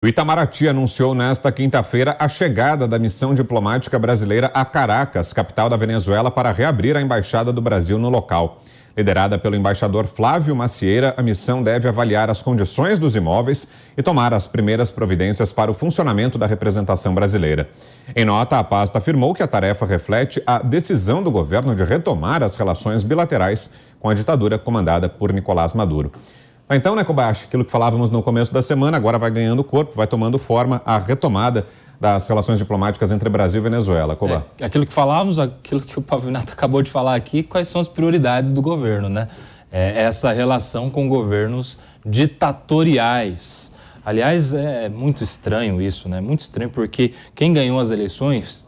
O Itamaraty anunciou nesta quinta-feira a chegada da missão diplomática brasileira a Caracas, capital da Venezuela, para reabrir a embaixada do Brasil no local. Liderada pelo embaixador Flávio Macieira, a missão deve avaliar as condições dos imóveis e tomar as primeiras providências para o funcionamento da representação brasileira. Em nota, a pasta afirmou que a tarefa reflete a decisão do governo de retomar as relações bilaterais com a ditadura comandada por Nicolás Maduro. Então, né, Kobayashi, aquilo que falávamos no começo da semana agora vai ganhando corpo, vai tomando forma a retomada das relações diplomáticas entre Brasil e Venezuela. Koba. Aquilo que falávamos, aquilo que o Pavinato acabou de falar aqui, quais são as prioridades do governo, né? Essa relação com governos ditatoriais. Aliás, é muito estranho isso, né? Muito estranho porque quem ganhou as eleições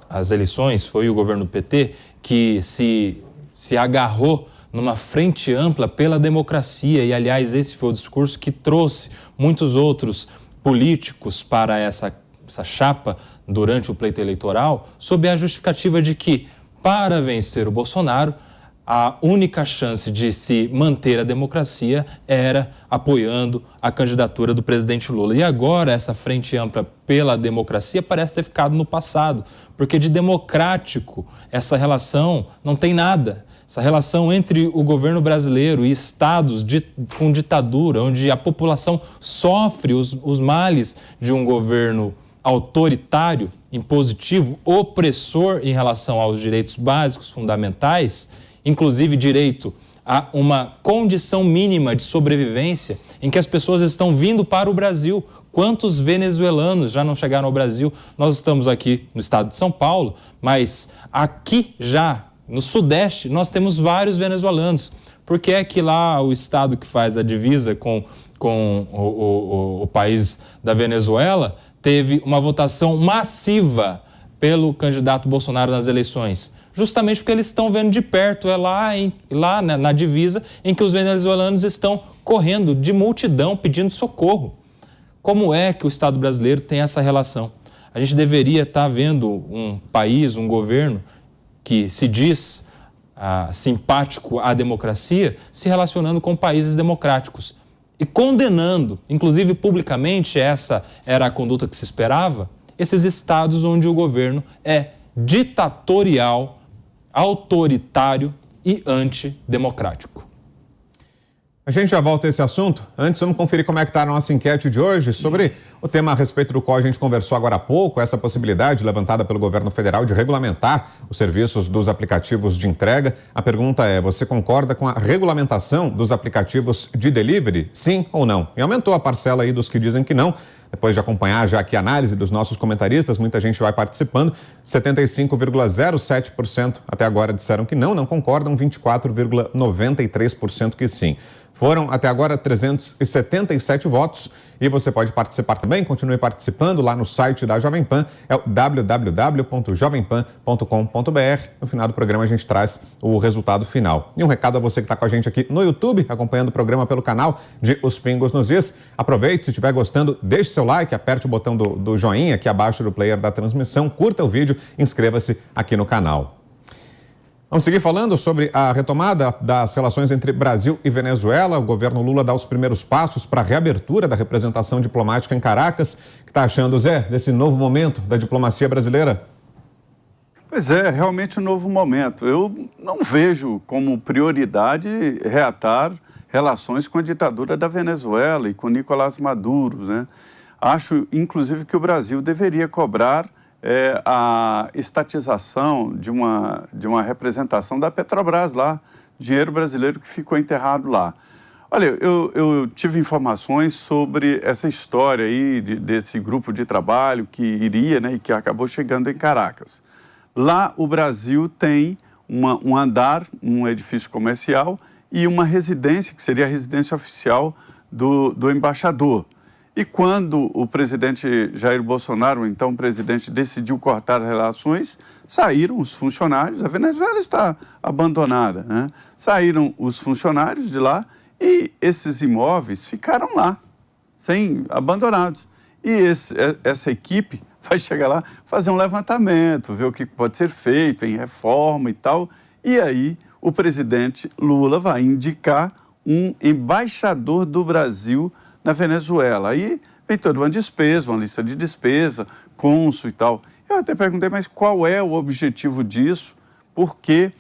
foi o governo PT, que se agarrou numa frente ampla pela democracia. E, aliás, esse foi o discurso que trouxe muitos outros políticos para essa chapa durante o pleito eleitoral, sob a justificativa de que, para vencer o Bolsonaro, a única chance de se manter a democracia era apoiando a candidatura do presidente Lula. E agora essa frente ampla pela democracia parece ter ficado no passado, porque de democrático essa relação não tem nada. Essa relação entre o governo brasileiro e estados com ditadura, onde a população sofre os males de um governo autoritário, impositivo, opressor em relação aos direitos básicos fundamentais, inclusive direito a uma condição mínima de sobrevivência, em que as pessoas estão vindo para o Brasil. Quantos venezuelanos já não chegaram ao Brasil? Nós estamos aqui no estado de São Paulo, mas aqui já no Sudeste, nós temos vários venezuelanos. Por que é que lá o estado que faz a divisa com o país da Venezuela teve uma votação massiva pelo candidato Bolsonaro nas eleições? Justamente porque eles estão vendo de perto, lá na divisa, em que os venezuelanos estão correndo de multidão pedindo socorro. Como é que o Estado brasileiro tem essa relação? A gente deveria estar vendo um país, um governo que se diz simpático à democracia, se relacionando com países democráticos e condenando, inclusive publicamente, essa era a conduta que se esperava, esses estados onde o governo é ditatorial, autoritário e antidemocrático. A gente já volta a esse assunto. Antes, vamos conferir como é que está a nossa enquete de hoje sobre o tema a respeito do qual a gente conversou agora há pouco, essa possibilidade levantada pelo governo federal de regulamentar os serviços dos aplicativos de entrega. A pergunta é, você concorda com a regulamentação dos aplicativos de delivery? Sim ou não? E aumentou a parcela aí dos que dizem que não. Depois de acompanhar já aqui a análise dos nossos comentaristas, muita gente vai participando. 75,07% até agora disseram que não concordam, 24,93% que sim. Foram até agora 377 votos e você pode participar também, continue participando lá no site da Jovem Pan, é o www.jovempan.com.br. No final do programa a gente traz o resultado final. E um recado a você que está com a gente aqui no YouTube, acompanhando o programa pelo canal de Os Pingos nos Is. Aproveite, se estiver gostando, deixe seu like, aperte o botão do joinha aqui abaixo do player da transmissão, curta o vídeo, inscreva-se aqui no canal. Vamos seguir falando sobre a retomada das relações entre Brasil e Venezuela. O governo Lula dá os primeiros passos para a reabertura da representação diplomática em Caracas. O que está achando, Zé, desse novo momento da diplomacia brasileira? Pois é, realmente um novo momento. Eu não vejo como prioridade reatar relações com a ditadura da Venezuela e com Nicolás Maduro, né? Acho, inclusive, que o Brasil deveria cobrar a estatização de uma representação da Petrobras lá, dinheiro brasileiro que ficou enterrado lá. Olha, eu tive informações sobre essa história aí desse grupo de trabalho que iria, né, e que acabou chegando em Caracas. Lá o Brasil tem um andar, um edifício comercial e uma residência, que seria a residência oficial do embaixador. E quando o presidente Jair Bolsonaro, então presidente, decidiu cortar relações, saíram os funcionários, a Venezuela está abandonada, né? Saíram os funcionários de lá e esses imóveis ficaram lá, abandonados. E essa equipe vai chegar lá, fazer um levantamento, ver o que pode ser feito em reforma e tal. E aí o presidente Lula vai indicar um embaixador do Brasil na Venezuela. Aí tem toda uma despesa, uma lista de despesa, cônsul e tal. Eu até perguntei, mas qual é o objetivo disso? Porque,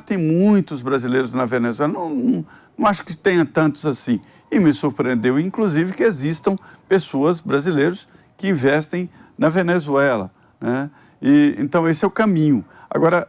tem muitos brasileiros na Venezuela, não acho que tenha tantos assim. E me surpreendeu, inclusive, que existam pessoas, brasileiros, que investem na Venezuela, né? Então, esse é o caminho. Agora,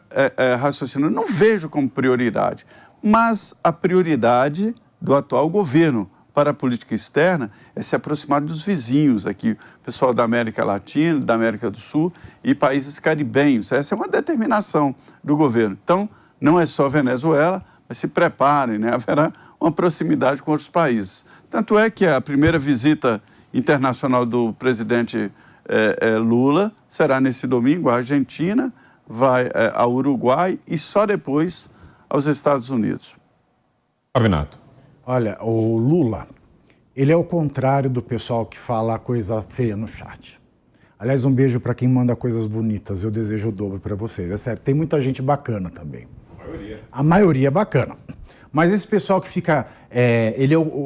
raciocínio, não vejo como prioridade, mas a prioridade do atual governo para a política externa é se aproximar dos vizinhos aqui, pessoal da América Latina, da América do Sul e países caribenhos. Essa é uma determinação do governo. Então, não é só Venezuela, mas se preparem, né? Haverá uma proximidade com outros países. Tanto é que a primeira visita internacional do presidente Lula será nesse domingo à Argentina, vai ao Uruguai e só depois aos Estados Unidos. Pavinato. Olha, o Lula, ele é o contrário do pessoal que fala coisa feia no chat. Aliás, um beijo para quem manda coisas bonitas, eu desejo o dobro para vocês. É sério, tem muita gente bacana também. A maioria é bacana. Mas esse pessoal que fica...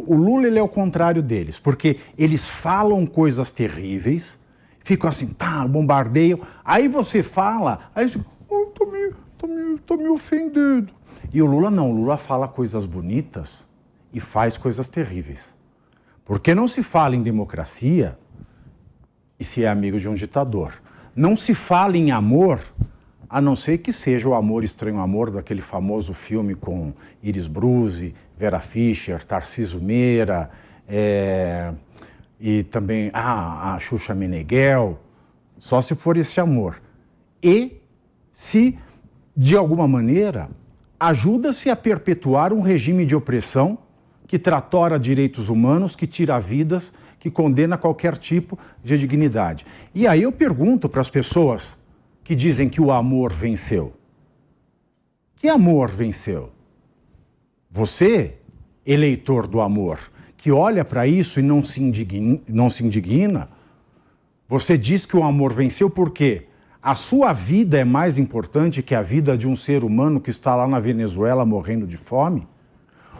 o Lula, ele é o contrário deles, porque eles falam coisas terríveis, ficam assim, bombardeiam, aí você fala, aí você... tô me ofendendo. E o Lula não, o Lula fala coisas bonitas e faz coisas terríveis. Porque não se fala em democracia e se é amigo de um ditador. Não se fala em amor, a não ser que seja o Amor Estranho Amor, daquele famoso filme com Iris Bruzi, Vera Fischer, Tarcísio Meira, e também a Xuxa Meneghel, só se for esse amor. E se, de alguma maneira, ajuda-se a perpetuar um regime de opressão que tratora direitos humanos, que tira vidas, que condena qualquer tipo de dignidade. E aí eu pergunto para as pessoas que dizem que o amor venceu. Que amor venceu? Você, eleitor do amor, que olha para isso e não se indigna, você diz que o amor venceu porque a sua vida é mais importante que a vida de um ser humano que está lá na Venezuela morrendo de fome?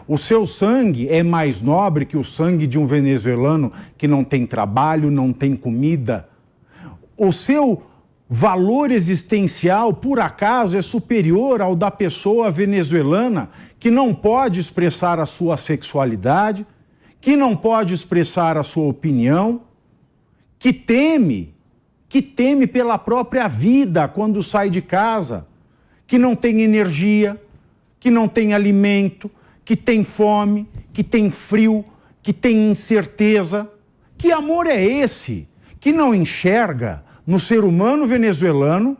O seu sangue é mais nobre que o sangue de um venezuelano que não tem trabalho, não tem comida? O seu valor existencial, por acaso, é superior ao da pessoa venezuelana que não pode expressar a sua sexualidade, que não pode expressar a sua opinião, que teme pela própria vida quando sai de casa, que não tem energia, que não tem alimento, que tem fome, que tem frio, que tem incerteza? Que amor é esse que não enxerga no ser humano venezuelano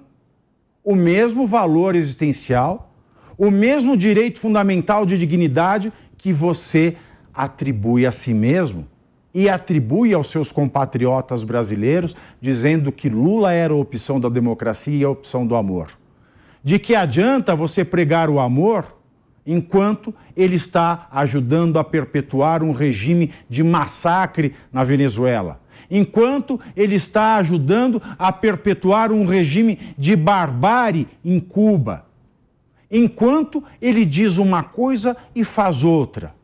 o mesmo valor existencial, o mesmo direito fundamental de dignidade que você atribui a si mesmo e atribui aos seus compatriotas brasileiros, dizendo que Lula era a opção da democracia e a opção do amor? De que adianta você pregar o amor enquanto ele está ajudando a perpetuar um regime de massacre na Venezuela? Enquanto ele está ajudando a perpetuar um regime de barbárie em Cuba? Enquanto ele diz uma coisa e faz outra?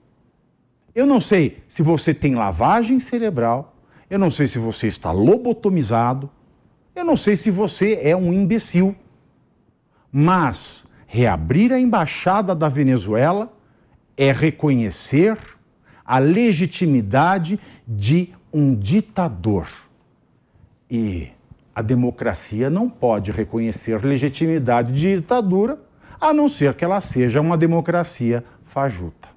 Eu não sei se você tem lavagem cerebral, eu não sei se você está lobotomizado, eu não sei se você é um imbecil, mas reabrir a embaixada da Venezuela é reconhecer a legitimidade de um ditador. E a democracia não pode reconhecer legitimidade de ditadura, a não ser que ela seja uma democracia fajuta.